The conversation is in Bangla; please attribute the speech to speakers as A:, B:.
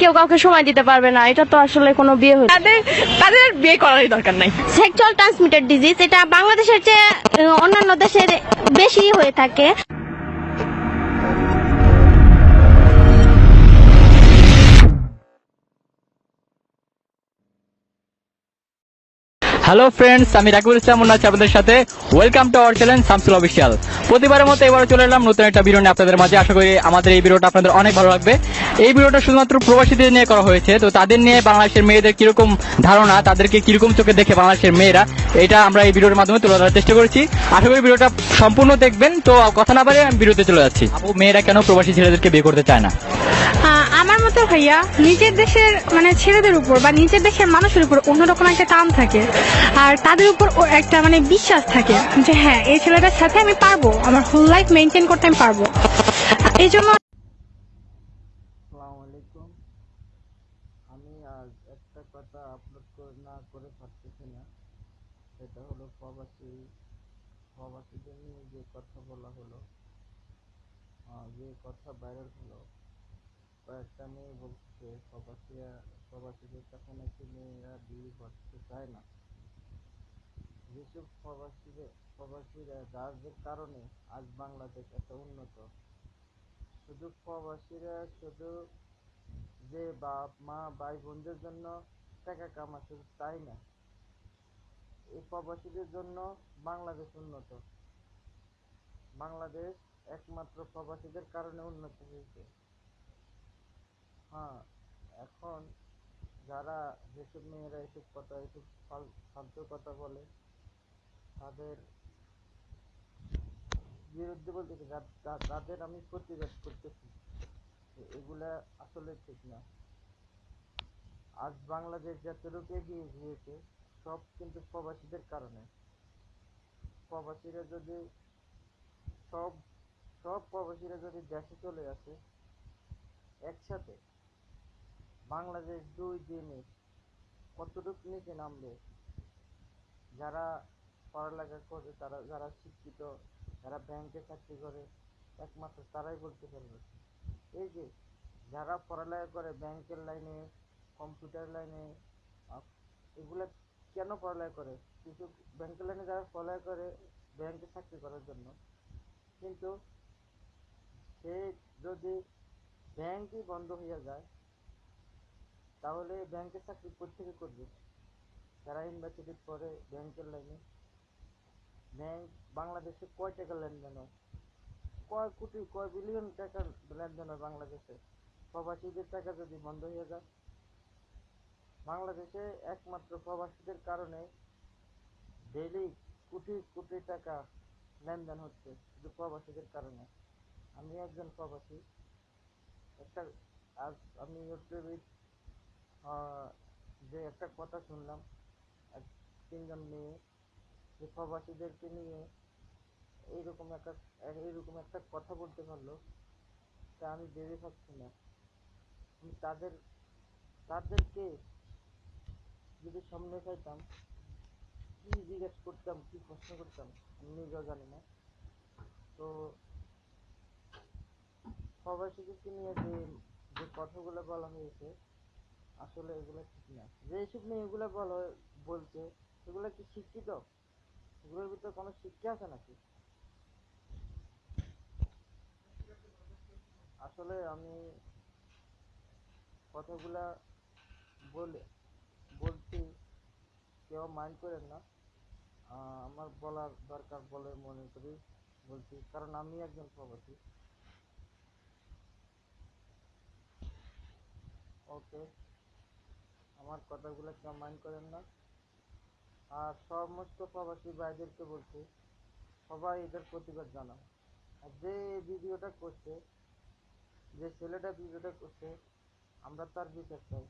A: কেউ কাউকে সময় দিতে পারবে না, এটা তো আসলে কোনো বিয়ে হচ্ছে
B: তাদের তাদের বিয়ে করারই দরকার নাই।
A: সেক্সুয়াল ট্রান্সমিটেড ডিজিজ, এটা বাংলাদেশের চেয়ে অন্যান্য দেশে বেশি হয়ে থাকে।
C: হ্যালো ফ্রেন্ডস, আমি রাকিবুল ইসলাম আছি আপনাদের সাথে। Welcome to our channel Shamsul official. প্রতিবারের মতো এবারে চলে এলাম নতুন একটা ভিডিও নিয়ে আপনাদের মাঝে। আশা করি আমাদের এই ভিডিওটা আপনাদের অনেক ভালো লাগবে। এই ভিডিওটা শুধুমাত্র প্রবাসীদের নিয়ে করা হয়েছে, তো তাদের নিয়ে বাংলাদেশের মেয়েদের কিরকম ধারণা, তাদেরকে কিরকম চোখে দেখে বাংলাদেশের মেয়েরা, এটা আমরা এই ভিডিওর মাধ্যমে তুলে ধরার চেষ্টা করেছি। আশা করি ভিডিওটা সম্পূর্ণ দেখবেন। তো কথা না বাড়িয়ে আমি ভিডিওতে চলে যাচ্ছি। আপু, মেয়েরা কেন প্রবাসী ছেলেদেরকে বিয়ে করতে চায় না?
B: আমার মতে ভাইয়া, নিজের দেশের মানে ছেলেদের উপর বা নিজের দেশের মানুষের উপর অন্যরকম একটা টান থাকে, আর তাদের উপর একটা মানে বিশ্বাস থাকে যে হ্যাঁ, এই ছেলেটার সাথে আমি পারবো, আমার হোল লাইফ মেনটেন করতে আমি পারবো। এই জন্য
D: আসসালামু আলাইকুম। আমি আজ একটা কথা আপলোড না করে পারতেছি না। সেটা হলো প্রবাসীদের নিয়ে যে কথা বলা হলো, যে কথা ভাইরাল হলো। কয়েকটা মেয়ে বলছে প্রবাসীদের কাছে নাকি মেয়েরা বিয়ে করতে চায় না। যেসব প্রবাসীরা যাদের কারণে আজ বাংলাদেশ এত উন্নত। শুধু যে বাপ মা ভাই বোনদের জন্য টাকা কামাচ্ছে তাই না, এই প্রবাসীদের জন্য বাংলাদেশ উন্নত। বাংলাদেশ একমাত্র প্রবাসীদের কারণে উন্নত হয়েছে। হ্যাঁ, এখন যেসব মেয়েরা এসব ফালতু কথা বলে, তাদের বিরুদ্ধে বলতেছি, তাদের আমি প্রতিবাদ করতেছি। এগুলা আসলে ঠিক না। আজ বাংলাদেশ যতটুকু এগিয়ে গিয়েছে, সব কিন্তু প্রবাসীদের কারণে। প্রবাসীরা যদি সব সব প্রবাসীরা যদি দেশে চলে আসে একসাথে, বাংলাদেশ 2 দিনে কতটুকু নিচে নামবে। যারা পড়ালেখা করে, যারা শিক্ষিত, যারা ব্যাংকে চাকরি করে, একমাত্র তারাই বলতে পারবে। এই যে যারা পড়ালেখা করে ব্যাংকের লাইনে, কম্পিউটার লাইনে, এগুলা কেন পড়ালেখা করে? কিছু ব্যাংকের লাইনে যারা পড়ালেখা করে ব্যাংকে চাকরি করার জন্য, কিন্তু সে যদি ব্যাংকই বন্ধ হয়ে যায়, তাহলে ব্যাংকের চাকরি কোত্থেকে করবে? যারা ইউনিভার্সিটি পড়ে ব্যাংকের লাইনে, ব্যাংক বাংলাদেশে কয় টাকা লেনদেন হয়, কয় কোটি কয় বিলিয়ন টাকার লেনদেন হয় বাংলাদেশে। প্রবাসীদের টাকা যদি বন্ধ হয়ে যায়, বাংলাদেশে একমাত্র প্রবাসীদের কারণে ডেইলি কোটি কোটি টাকা লেনদেন হচ্ছে, শুধু প্রবাসীদের কারণে। আমি একজন প্রবাসী। একটা আজ আমি ইউটিউবে যে একটা কথা শুনলাম, 3জন মেয়ে যে প্রবাসীদেরকে নিয়ে এইরকম একটা কথা বলতে পারলো, তা আমি ভেবে পাচ্ছি না। আমি তাদেরকে যদি সামনে পাইতাম, কি জিজ্ঞেস করতাম, কি প্রশ্ন করতাম, আমি নিজেও জানি না। তো প্রবাসীদেরকে নিয়ে যে কথাগুলো বলা হয়েছে, আসলে এগুলো ঠিক না। যেসব নিয়ে এগুলো বলছে, এগুলো কি শিক্ষিত? এগুলোর ভিতরে কোনো শিক্ষা আছে নাকি? আসলে আমি কথাগুলা বলছি, কেউ মাইন্ড করেন না। আমার বলার দরকার বলে মনে করি, বলছি, কারণ আমি একজন প্রবাসী। ওকে, আমার কথাগুলো কেউ মাইন্ড করেন না। আর সমস্ত প্রবাসী ভাইদেরকে বলছি, সবাই এদের প্রতিবাদ জানাও। আর যে ছেলেটা ভিডিওটা করছে, আমরা তার বিচার চাই।